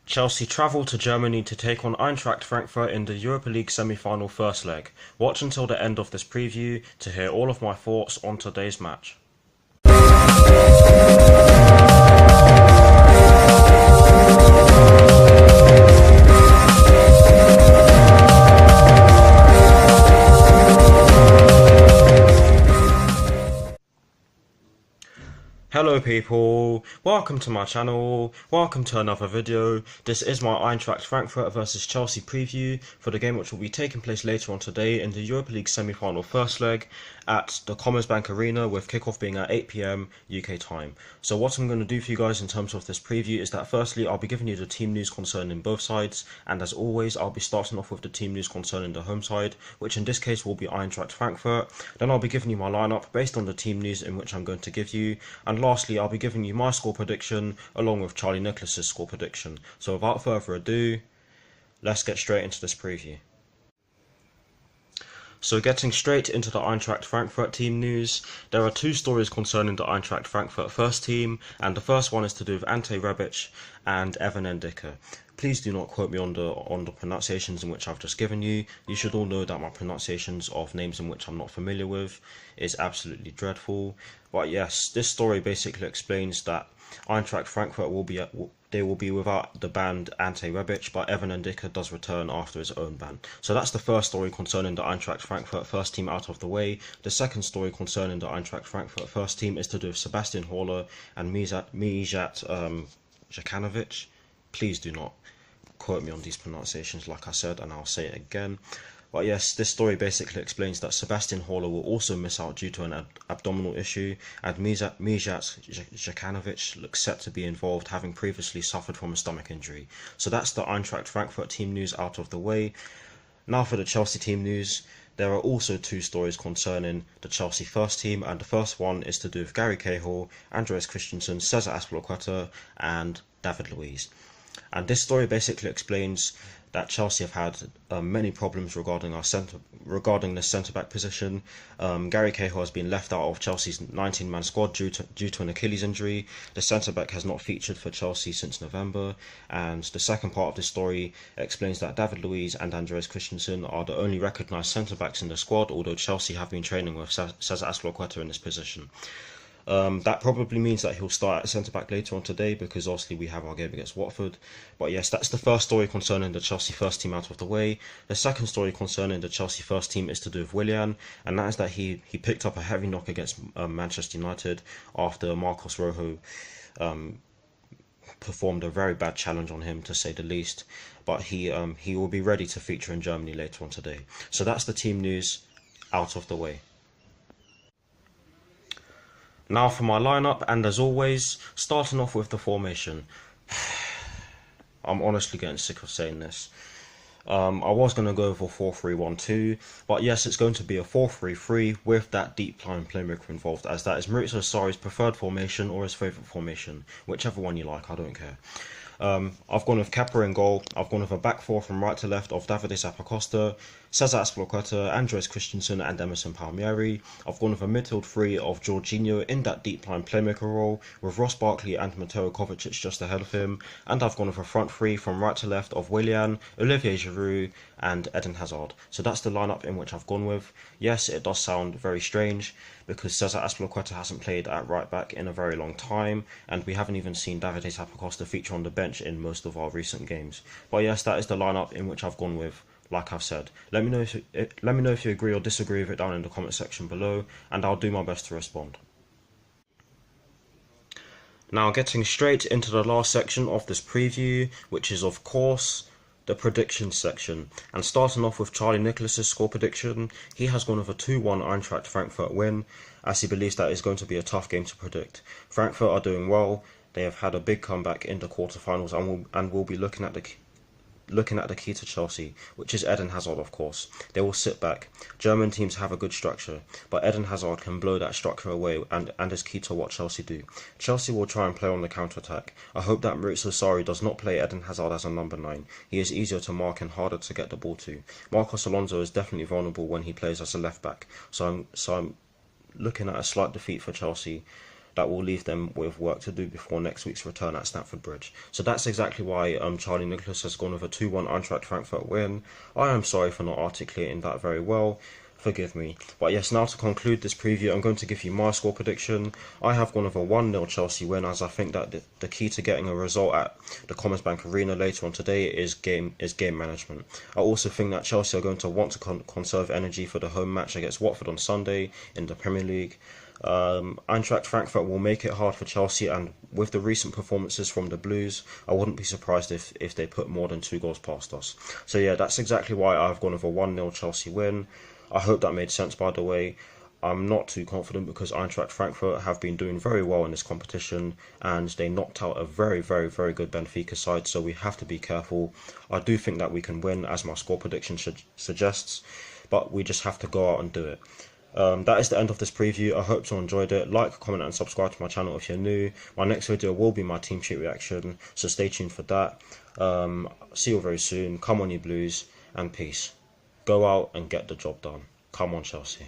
Chelsea travel to Germany to take on Eintracht Frankfurt in the Europa League semi-final first leg. Watch until the end of this preview to hear all of my thoughts on today's match. Hello people, welcome to my channel, welcome to another video. This is my Eintracht Frankfurt vs Chelsea preview for the game which will be taking place later on today in the Europa League semi-final first leg at the Commerzbank Arena, with kickoff being at 8 PM UK time. So what I'm going to do for you guys in terms of this preview is that firstly I'll be giving you the team news concerning both sides, and as always I'll be starting off with the team news concerning the home side, which in this case will be Eintracht Frankfurt. Then I'll be giving you my lineup based on the team news in which I'm going to give you, and lastly I'll be giving you my score prediction along with Charlie Nicholas's score prediction. So without further ado, let's get straight into this preview. So getting straight into the Eintracht Frankfurt team news, there are two stories concerning the Eintracht Frankfurt first team, and the first one is to do with Ante Rebic and Evan Ndicka. Please do not quote me on the pronunciations in which I've just given you. You should all know that my pronunciations of names in which I'm not familiar with is absolutely dreadful. But yes, this story basically explains that Eintracht Frankfurt will be without the banned Ante Rebic, but Evan Ndicka does return after his own ban. So that's the first story concerning the Eintracht Frankfurt first team out of the way. The second story concerning the Eintracht Frankfurt first team is to do with Sebastian Haller and Mijat Jokanovic. Please do not quote me on these pronunciations, like I said, and I'll say it again. But yes, this story basically explains that Sebastian Haller will also miss out due to an abdominal issue, and Mijat Jokanovic looks set to be involved, having previously suffered from a stomach injury. So that's the Eintracht Frankfurt team news out of the way. Now for the Chelsea team news. There are also two stories concerning the Chelsea first team, and the first one is to do with Gary Cahill, Andreas Christensen, Cesar Azpilicueta and David Luiz. And this story basically explains that Chelsea have had many problems regarding the centre-back position. Gary Cahill has been left out of Chelsea's 19-man squad due to an Achilles injury. The centre-back has not featured for Chelsea since November. And the second part of this story explains that David Luiz and Andreas Christensen are the only recognised centre-backs in the squad, although Chelsea have been training with Cesar Azpilicueta in this position. That probably means that he'll start at centre-back later on today, because obviously we have our game against Watford. But yes, that's the first story concerning the Chelsea first team out of the way. The second story concerning the Chelsea first team is to do with Willian, and that is that he picked up a heavy knock against Manchester United after Marcos Rojo performed a very bad challenge on him, to say the least. But he will be ready to feature in Germany later on today. So that's the team news out of the way. Now for my lineup, and as always, starting off with the formation. I'm honestly getting sick of saying this. I was going to go for 4-3-1-2, but yes, it's going to be a 4-3-3 with that deep line playmaker involved, as that is Maurizio Sarri's preferred formation or his favourite formation, whichever one you like, I don't care. I've gone with Kepa in goal. I've gone with a back four from right to left of Davide Zappacosta, Cesar Azpilicueta, Andreas Christensen and Emerson Palmieri. I've gone with a midfield three of Jorginho in that deep line playmaker role, with Ross Barkley and Mateo Kovacic just ahead of him. And I've gone with a front three from right to left of Willian, Olivier Giroud and Eden Hazard. So that's the lineup in which I've gone with. Yes, it does sound very strange, because Cesar Azpilicueta hasn't played at right back in a very long time, and we haven't even seen Davide Zappacosta feature on the bench in most of our recent games. But yes, that is the lineup in which I've gone with, like I've said. Let me know if you agree or disagree with it down in the comment section below, and I'll do my best to respond. Now getting straight into the last section of this preview, which is of course the predictions section, and starting off with Charlie Nicholas's score prediction. He has gone with a 2-1 Eintracht Frankfurt win, as he believes that is going to be a tough game to predict. Frankfurt are doing well. They have had a big comeback in the quarterfinals, and will be looking at the key to Chelsea, which is Eden Hazard, of course. They will sit back. German teams have a good structure, but Eden Hazard can blow that structure away and is key to what Chelsea do. Chelsea will try and play on the counter-attack. I hope that Maurizio Sarri does not play Eden Hazard as a number 9. He is easier to mark and harder to get the ball to. Marcos Alonso is definitely vulnerable when he plays as a left-back, so I'm looking at a slight defeat for Chelsea. that will leave them with work to do before next week's return at Stamford Bridge. So that's exactly why Charlie Nicholas has gone with a 2-1 Eintracht Frankfurt win. I am sorry for not articulating that very well. Forgive me. But yes, now to conclude this preview, I'm going to give you my score prediction. I have gone with a 1-0 Chelsea win, as I think that the key to getting a result at the Commerzbank Arena later on today is game management. I also think that Chelsea are going to want to conserve energy for the home match against Watford on Sunday in the Premier League. Eintracht Frankfurt will make it hard for Chelsea, and with the recent performances from the Blues, I wouldn't be surprised if they put more than 2 goals past us. So yeah, that's exactly why I've gone with a 1-0 Chelsea win. I hope that made sense, by the way. I'm not too confident because Eintracht Frankfurt have been doing very well in this competition, and they knocked out a very, very, very good Benfica side, so we have to be careful. I do think that we can win, as my score prediction suggests, but we just have to go out and do it. That is the end of this preview. I hope you enjoyed it. Like, comment and subscribe to my channel if you're new. My next video will be my team sheet reaction, so stay tuned for that. See you very soon. Come on, you Blues, and peace. Go out and get the job done. Come on, Chelsea.